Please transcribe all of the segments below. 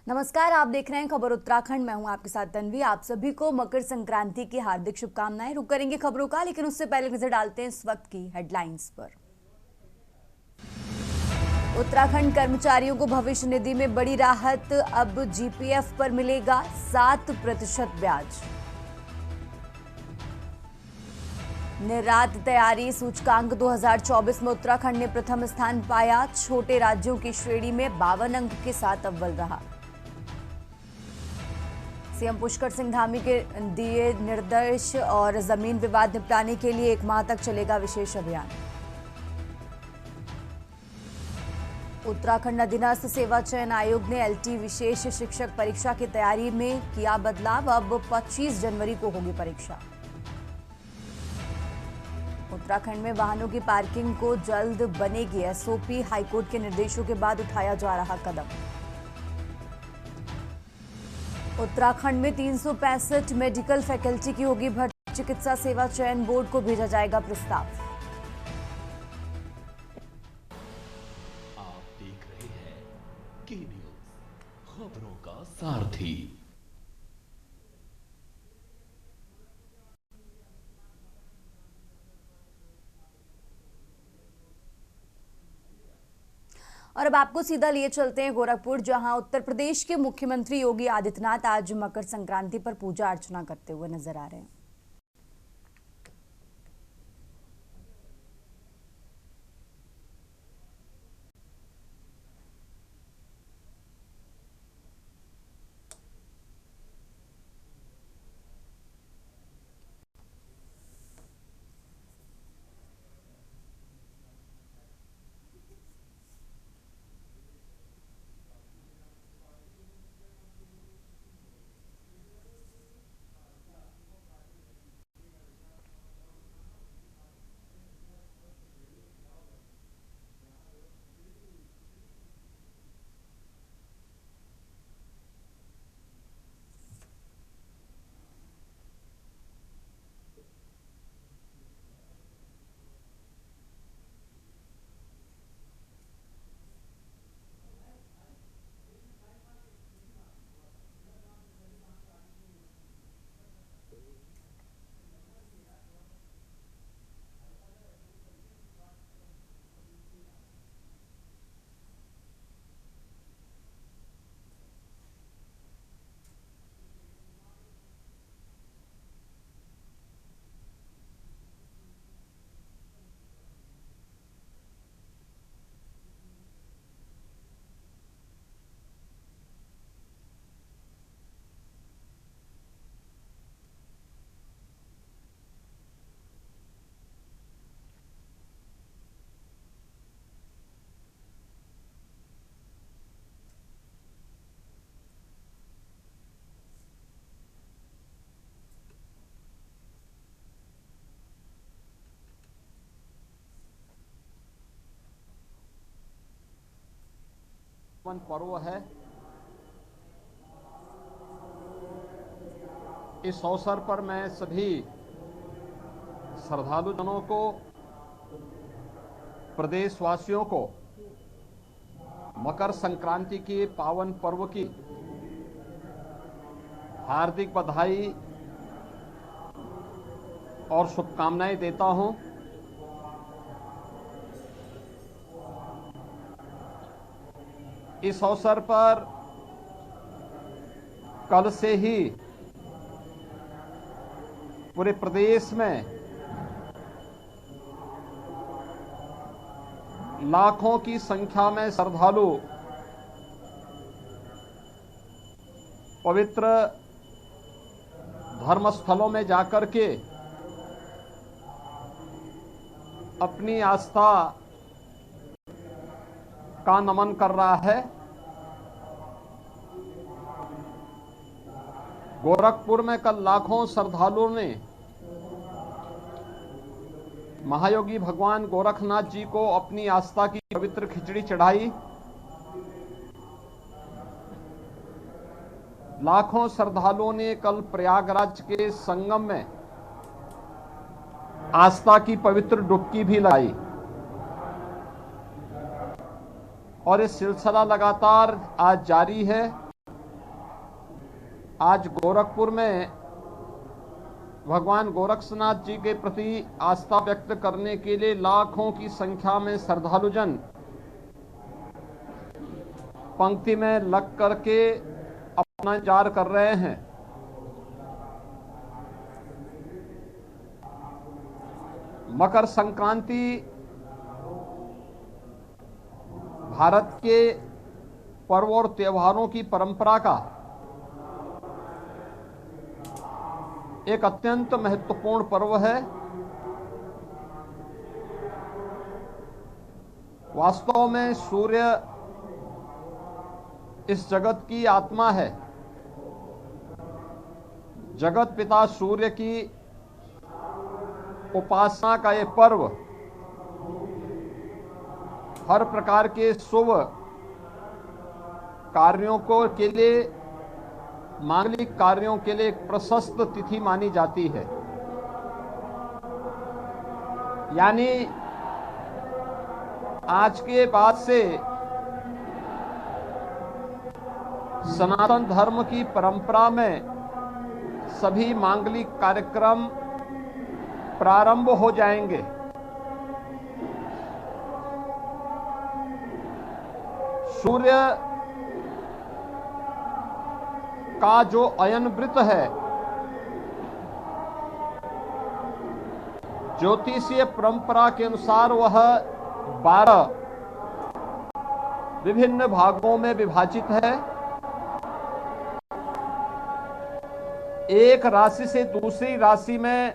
नमस्कार, आप देख रहे हैं खबर उत्तराखंड। मैं हूं आपके साथ तन्वी। आप सभी को मकर संक्रांति की हार्दिक शुभकामनाएं। रुक करेंगे खबरों का, लेकिन उससे पहले नजर डालते हैं इस वक्त की हेडलाइंस पर। उत्तराखंड कर्मचारियों को भविष्य निधि में बड़ी राहत। अब जीपीएफ पर मिलेगा 7% ब्याज। निर्यात तैयारी सूचकांक 2024 में उत्तराखंड ने प्रथम स्थान पाया। छोटे राज्यों की श्रेणी में 52 अंक के साथ अव्वल रहा। सीएम पुष्कर सिंह धामी के दिए निर्देश और जमीन विवाद निपटाने के लिए 1 माह तक चलेगा विशेष अभियान। उत्तराखंड अधीनस्थ सेवा चयन आयोग ने एलटी विशेष शिक्षक परीक्षा की तैयारी में किया बदलाव। अब 25 जनवरी को होगी परीक्षा। उत्तराखंड में वाहनों की पार्किंग को जल्द बनेगी एसओपी। हाईकोर्ट के निर्देशों के बाद उठाया जा रहा कदम। उत्तराखंड में 365 मेडिकल फैकल्टी की होगी भर्ती। चिकित्सा सेवा चयन बोर्ड को भेजा जाएगा प्रस्ताव। आप देख रहे हैं के न्यूज़, खबरों का सारथी। और अब आपको सीधा लिए चलते हैं गोरखपुर, जहां उत्तर प्रदेश के मुख्यमंत्री योगी आदित्यनाथ आज मकर संक्रांति पर पूजा अर्चना करते हुए नजर आ रहे हैं। पर्व है। इस अवसर पर मैं सभी श्रद्धालुजनों को, प्रदेशवासियों को मकर संक्रांति के पावन पर्व की हार्दिक बधाई और शुभकामनाएं देता हूं। इस अवसर पर कल से ही पूरे प्रदेश में लाखों की संख्या में श्रद्धालु पवित्र धर्मस्थलों में जाकर के अपनी आस्था का नमन कर रहा है। गोरखपुर में कल लाखों श्रद्धालुओं ने महायोगी भगवान गोरखनाथ जी को अपनी आस्था की पवित्र खिचड़ी चढ़ाई। लाखों श्रद्धालुओं ने कल प्रयागराज के संगम में आस्था की पवित्र डुबकी भी लगाई और ये सिलसिला लगातार आज जारी है। आज गोरखपुर में भगवान गोरक्षनाथ जी के प्रति आस्था व्यक्त करने के लिए लाखों की संख्या में श्रद्धालुजन पंक्ति में लग करके अपना इंतजार कर रहे हैं। मकर संक्रांति भारत के पर्व और त्योहारों की परंपरा का एक अत्यंत महत्वपूर्ण पर्व है। वास्तव में सूर्य इस जगत की आत्मा है। जगत पिता सूर्य की उपासना का ये पर्व हर प्रकार के शुभ कार्यों के लिए, मांगलिक कार्यों के लिए एक प्रशस्त तिथि मानी जाती है। यानी आज के बाद से सनातन धर्म की परंपरा में सभी मांगलिक कार्यक्रम प्रारंभ हो जाएंगे। सूर्य का जो अयन वृत्त है, ज्योतिषीय परंपरा के अनुसार वह 12 विभिन्न भागों में विभाजित है। एक राशि से दूसरी राशि में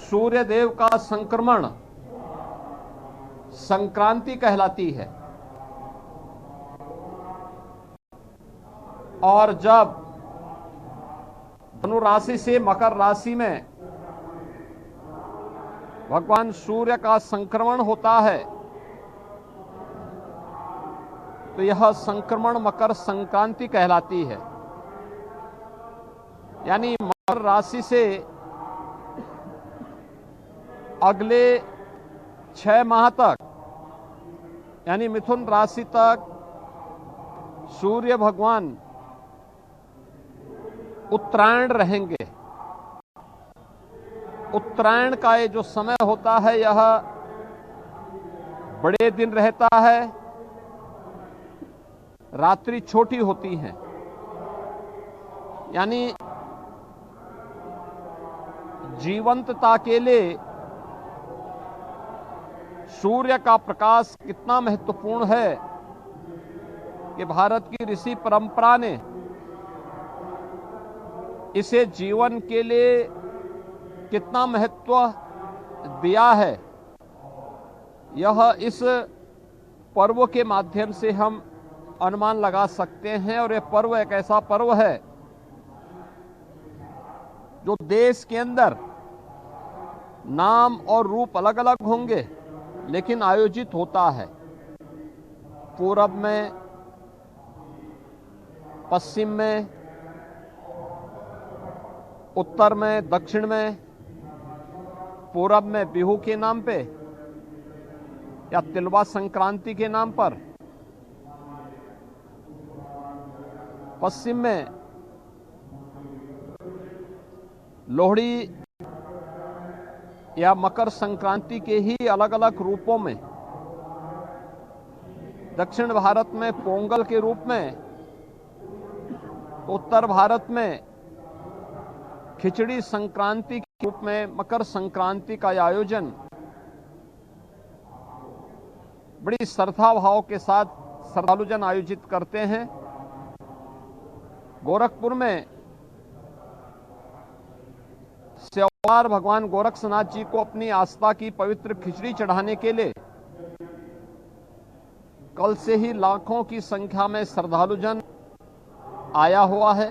सूर्य देव का संक्रमण संक्रांति कहलाती है। और जब धनु राशि से मकर राशि में भगवान सूर्य का संक्रमण होता है तो यह संक्रमण मकर संक्रांति कहलाती है। यानी मकर राशि से अगले 6 माह तक, यानी मिथुन राशि तक सूर्य भगवान उत्तरायण रहेंगे। उत्तरायण का ये जो समय होता है यह बड़े दिन रहता है, रात्रि छोटी होती है। यानी जीवंतता के लिए सूर्य का प्रकाश कितना महत्वपूर्ण है कि भारत की ऋषि परंपरा ने इसे जीवन के लिए कितना महत्व दिया है, यह इस पर्व के माध्यम से हम अनुमान लगा सकते हैं। और यह पर्व एक ऐसा पर्व है जो देश के अंदर नाम और रूप अलग अलग होंगे लेकिन आयोजित होता है। पूरब में, पश्चिम में, उत्तर में, दक्षिण में। पूरब में बिहू के नाम पे या तिलवा संक्रांति के नाम पर, पश्चिम में लोहड़ी या मकर संक्रांति के ही अलग अलग रूपों में, दक्षिण भारत में पोंगल के रूप में, उत्तर भारत में खिचड़ी संक्रांति के रूप में मकर संक्रांति का आयोजन बड़ी श्रद्धा भाव के साथ श्रद्धालुजन आयोजित करते हैं। गोरखपुर में सेवादार भगवान गोरक्षनाथ जी को अपनी आस्था की पवित्र खिचड़ी चढ़ाने के लिए कल से ही लाखों की संख्या में श्रद्धालुजन आया हुआ है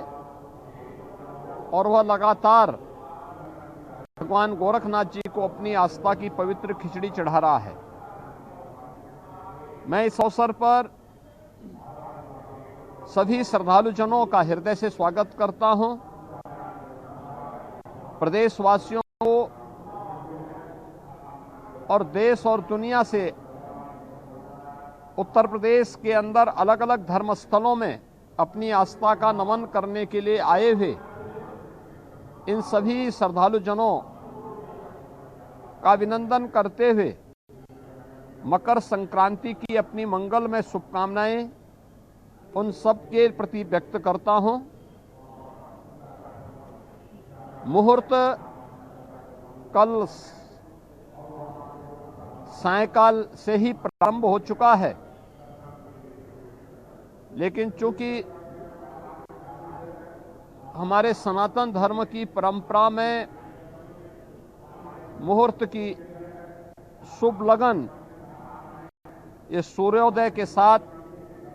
और वह लगातार भगवान गोरखनाथ जी को अपनी आस्था की पवित्र खिचड़ी चढ़ा रहा है। मैं इस अवसर पर सभी श्रद्धालुजनों का हृदय से स्वागत करता हूं। प्रदेशवासियों को और देश और दुनिया से उत्तर प्रदेश के अंदर अलग अलग धर्म स्थलों में अपनी आस्था का नमन करने के लिए आए हुए इन सभी श्रद्धालु जनों का अभिनंदन करते हुए मकर संक्रांति की अपनी मंगलमय शुभकामनाएं उन सब के प्रति व्यक्त करता हूं। मुहूर्त कल सायंकाल से ही प्रारंभ हो चुका है, लेकिन चूंकि हमारे सनातन धर्म की परंपरा में मुहूर्त की शुभ लगन ये सूर्योदय के साथ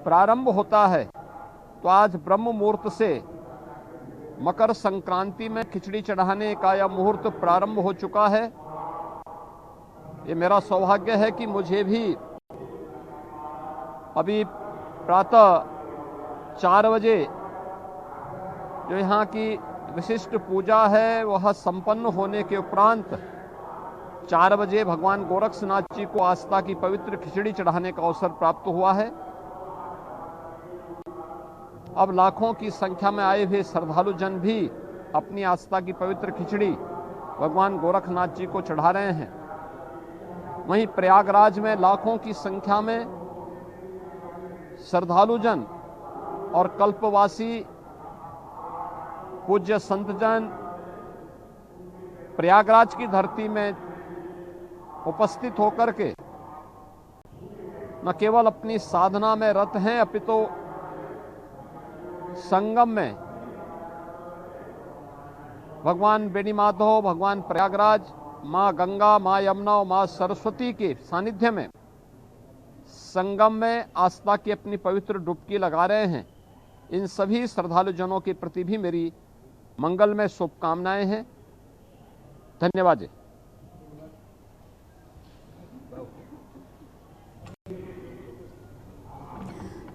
प्रारंभ होता है, तो आज ब्रह्म मुहूर्त से मकर संक्रांति में खिचड़ी चढ़ाने का यह मुहूर्त प्रारंभ हो चुका है। ये मेरा सौभाग्य है कि मुझे भी अभी प्रातः 4 बजे जो यहाँ की विशिष्ट पूजा है वह संपन्न होने के उपरांत 4 बजे भगवान गोरक्षनाथ जी को आस्था की पवित्र खिचड़ी चढ़ाने का अवसर प्राप्त हुआ है। अब लाखों की संख्या में आए हुए श्रद्धालु जन भी अपनी आस्था की पवित्र खिचड़ी भगवान गोरखनाथ जी को चढ़ा रहे हैं। वहीं प्रयागराज में लाखों की संख्या में श्रद्धालु जन और कल्पवासी पूज्य संत जन प्रयागराज की धरती में उपस्थित होकर के न केवल अपनी साधना में रत हैं, अपितु संगम में भगवान बेनी माधव, भगवान प्रयागराज, माँ गंगा, माँ यमुना और माँ सरस्वती के सानिध्य में संगम में आस्था की अपनी पवित्र डुबकी लगा रहे हैं। इन सभी श्रद्धालु जनों के प्रति भी मेरी मंगलमय शुभकामनाएं हैं। धन्यवाद जी।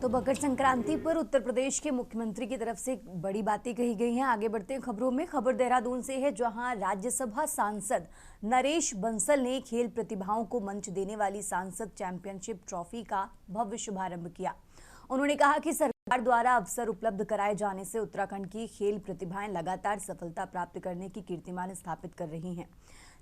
तो मकर संक्रांति पर उत्तर प्रदेश के मुख्यमंत्री की तरफ से बड़ी बातें कही गई हैं। आगे बढ़ते हैं खबरों में। खबर देहरादून से है, जहां राज्यसभा सांसद नरेश बंसल ने खेल प्रतिभाओं को मंच देने वाली सांसद चैंपियनशिप ट्रॉफी का भव्य शुभारंभ किया। उन्होंने कहा कि सरकार द्वारा अवसर उपलब्ध कराए जाने से उत्तराखंड की खेल प्रतिभाएं लगातार सफलता प्राप्त करने की कीर्तिमान स्थापित कर रही हैं।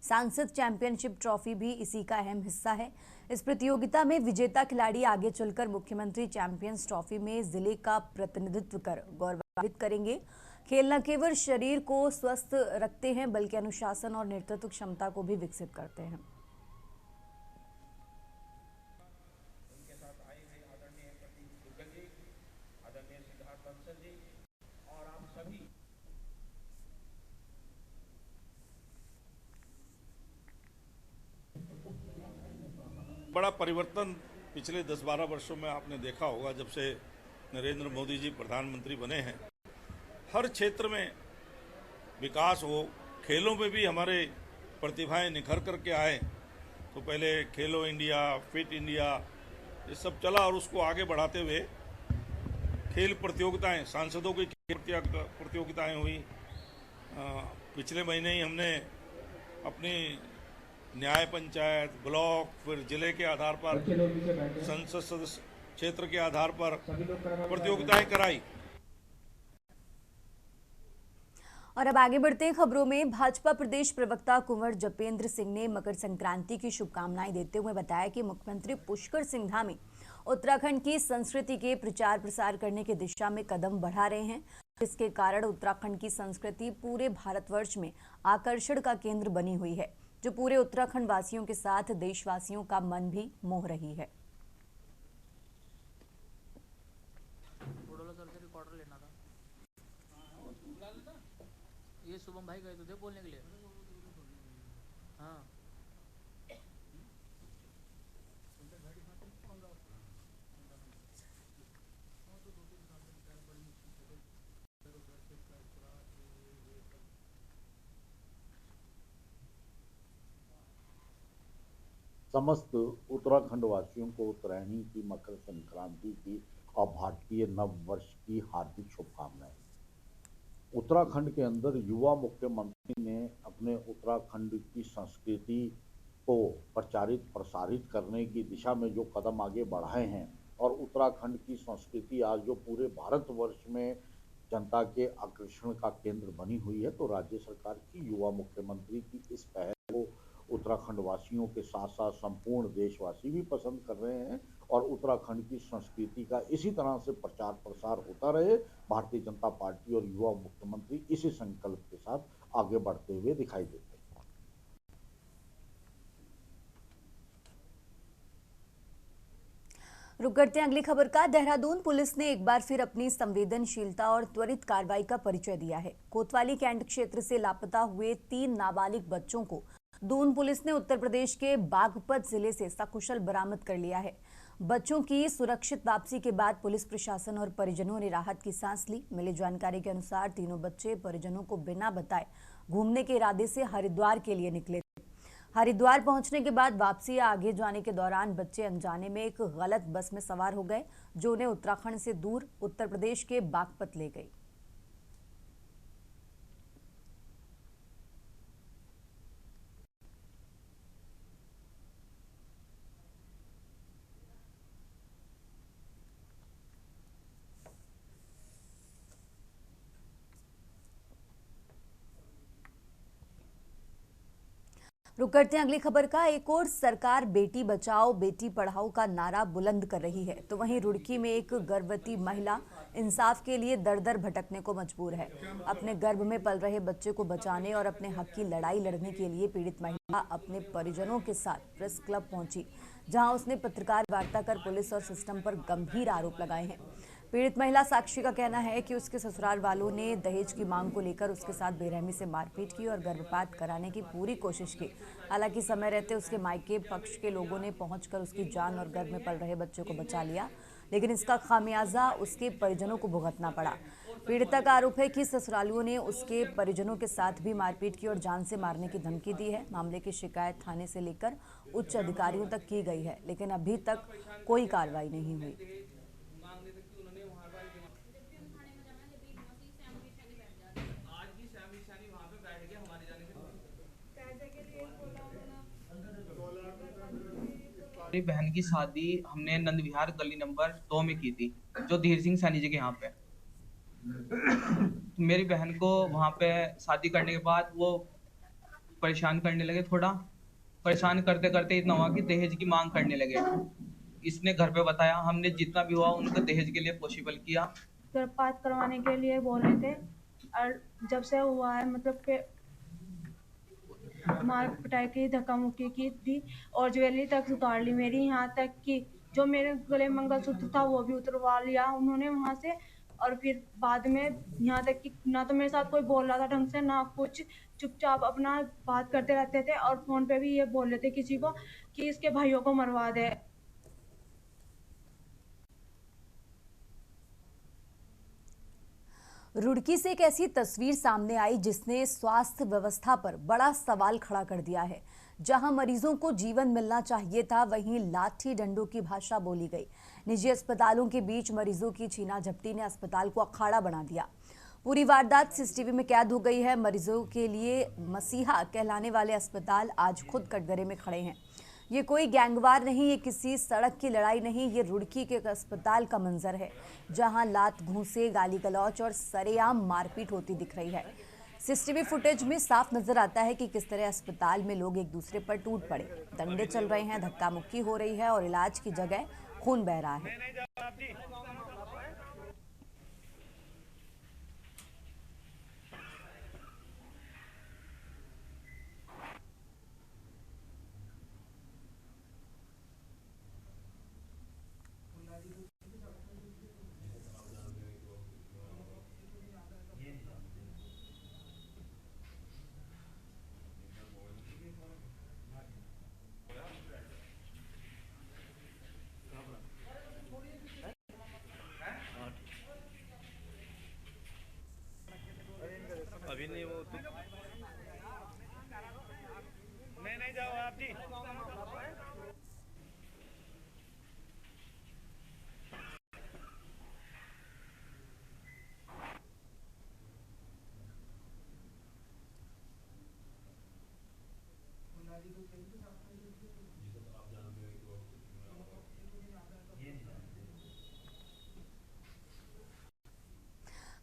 सांसद चैंपियनशिप ट्रॉफी भी इसी का अहम हिस्सा है। इस प्रतियोगिता में विजेता खिलाड़ी आगे चलकर मुख्यमंत्री चैंपियंस ट्रॉफी में जिले का प्रतिनिधित्व कर गौरवान्वित करेंगे। खेल न केवल शरीर को स्वस्थ रखते हैं बल्कि अनुशासन और नेतृत्व क्षमता को भी विकसित करते हैं। बड़ा परिवर्तन पिछले 10-12 वर्षों में आपने देखा होगा, जब से नरेंद्र मोदी जी प्रधानमंत्री बने हैं। हर क्षेत्र में विकास हो, खेलों में भी हमारे प्रतिभाएं निखर करके आए। तो पहले खेलो इंडिया, फिट इंडिया, ये सब चला और उसको आगे बढ़ाते हुए खेल प्रतियोगिताएं, सांसदों की खेल प्रतियोगिताएं हुई। पिछले महीने ही हमने अपनी न्याय पंचायत, ब्लॉक, फिर जिले के आधार पर, संसद सदस्य क्षेत्र के आधार पर प्रतियोगिताएं कराई। और अब आगे बढ़ते हैं खबरों में। भाजपा प्रदेश प्रवक्ता कुंवर जपेंद्र सिंह ने मकर संक्रांति की शुभकामनाएं देते हुए बताया कि मुख्यमंत्री पुष्कर सिंह धामी उत्तराखंड की संस्कृति के प्रचार प्रसार करने की दिशा में कदम बढ़ा रहे हैं, जिसके कारण उत्तराखंड की संस्कृति पूरे भारतवर्ष में आकर्षण का केंद्र बनी हुई है, जो पूरे उत्तराखंड वासियों के साथ देशवासियों का मन भी मोह रही है। ये शुभम भाई गए तो थे बोलने के लिए। हाँ समस्त उत्तराखंड वासियों को उत्तरायणी की मकर संक्रांति की और भारतीय नव वर्ष की हार्दिक शुभकामनाएं। उत्तराखंड के अंदर युवा मुख्यमंत्री ने अपने उत्तराखंड की संस्कृति को प्रचारित प्रसारित करने की दिशा में जो कदम आगे बढ़ाए हैं, और उत्तराखंड की संस्कृति आज जो पूरे भारतवर्ष में जनता के आकर्षण का केंद्र बनी हुई है, तो राज्य सरकार की युवा मुख्यमंत्री की इस पहल को उत्तराखंड वासियों के साथ साथ संपूर्ण देशवासी भी पसंद कर रहे हैं और उत्तराखंड की संस्कृति का इसी तरह से प्रचार प्रसार होता रहे। भारतीय जनता पार्टी और युवा मुख्यमंत्री इसी संकल्प के साथ आगे बढ़ते हुए दिखाई देते हैं। रुक करते हैं अगली खबर का। देहरादून पुलिस ने एक बार फिर अपनी संवेदनशीलता और त्वरित कार्रवाई का परिचय दिया है। कोतवाली कैंट क्षेत्र से लापता हुए 3 नाबालिग बच्चों को दून पुलिस ने उत्तर प्रदेश के बागपत जिले से सकुशल बरामद कर लिया है। बच्चों की सुरक्षित वापसी के बाद पुलिस प्रशासन और परिजनों ने राहत की सांस ली। मिली जानकारी के अनुसार तीनों बच्चे परिजनों को बिना बताए घूमने के इरादे से हरिद्वार के लिए निकले। हरिद्वार पहुंचने के बाद वापसी या आगे जाने के दौरान बच्चे अनजाने में एक गलत बस में सवार हो गए, जो उन्हें उत्तराखंड से दूर उत्तर प्रदेश के बागपत ले गई। रुक करते हैं अगली खबर का। एक और सरकार बेटी बचाओ बेटी पढ़ाओ का नारा बुलंद कर रही है, तो वहीं रुड़की में एक गर्भवती महिला इंसाफ के लिए दर दर भटकने को मजबूर है। अपने गर्भ में पल रहे बच्चे को बचाने और अपने हक की लड़ाई लड़ने के लिए पीड़ित महिला अपने परिजनों के साथ प्रेस क्लब पहुंची, जहां उसने पत्रकार वार्ता कर पुलिस और सिस्टम पर गंभीर आरोप लगाए हैं। पीड़ित महिला साक्षी का कहना है कि उसके ससुराल वालों ने दहेज की मांग को लेकर उसके साथ बेरहमी से मारपीट की और गर्भपात कराने की पूरी कोशिश की। हालांकि समय रहते उसके मायके पक्ष के लोगों ने पहुंचकर उसकी जान और गर्भ में पल रहे बच्चे को बचा लिया, लेकिन इसका खामियाजा उसके परिजनों को भुगतना पड़ा। पीड़िता का आरोप है कि ससुरालियों ने उसके परिजनों के साथ भी मारपीट की और जान से मारने की धमकी दी है। मामले की शिकायत थाने से लेकर उच्च अधिकारियों तक की गई है, लेकिन अभी तक कोई कार्रवाई नहीं हुई। मेरी बहन की शादी हमने नंद विहार गली नंबर 2 में की थी, जो धीर सिंह सैनी जी के यहाँ पे। मेरी बहन को वहाँ पे शादी करने के बाद वो परेशान करने लगे, थोड़ा परेशान करते करते इतना हुआ कि दहेज की मांग करने लगे। इसने घर पे बताया, हमने जितना भी हुआ उनको दहेज के लिए पॉसिबल किया। गर्भपात करवाने के लिए बोल रहे थे और जब से हुआ है मतलब कि मार पिटाई की, धक्का मुक्की की थी और ज्वेलरी तक उतार ली मेरी, यहाँ तक कि जो मेरे गले मंगलसूत्र था वो भी उतरवा लिया उन्होंने वहाँ से। और फिर बाद में यहाँ तक कि ना तो मेरे साथ कोई बोल रहा था ढंग से, ना कुछ, चुपचाप अपना बात करते रहते थे और फोन पे भी ये बोल रहे थे किसी को कि इसके भाइयों को मरवा दे। रुड़की से एक ऐसी तस्वीर सामने आई जिसने स्वास्थ्य व्यवस्था पर बड़ा सवाल खड़ा कर दिया है। जहां मरीजों को जीवन मिलना चाहिए था, वहीं लाठी डंडों की भाषा बोली गई। निजी अस्पतालों के बीच मरीजों की छीना झपटी ने अस्पताल को अखाड़ा बना दिया। पूरी वारदात सीसीटीवी में कैद हो गई है। मरीजों के लिए मसीहा कहलाने वाले अस्पताल आज खुद कटघरे में खड़े हैं। ये कोई गैंगवार नहीं, ये किसी सड़क की लड़ाई नहीं, ये रुड़की के एक अस्पताल का मंजर है, जहां लात घूंसे, गाली गलौच और सरेआम मारपीट होती दिख रही है। सीसीटीवी फुटेज में साफ नजर आता है कि किस तरह अस्पताल में लोग एक दूसरे पर टूट पड़े, डंडे चल रहे हैं, धक्का मुक्की हो रही है और इलाज की जगह खून बह रहा है।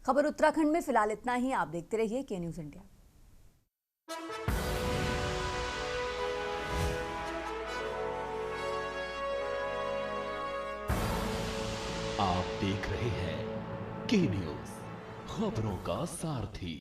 खबर उत्तराखंड में फिलहाल इतना ही। आप देखते रहिए के न्यूज़ इंडिया। आप देख रहे हैं के न्यूज़, खबरों का सारथी।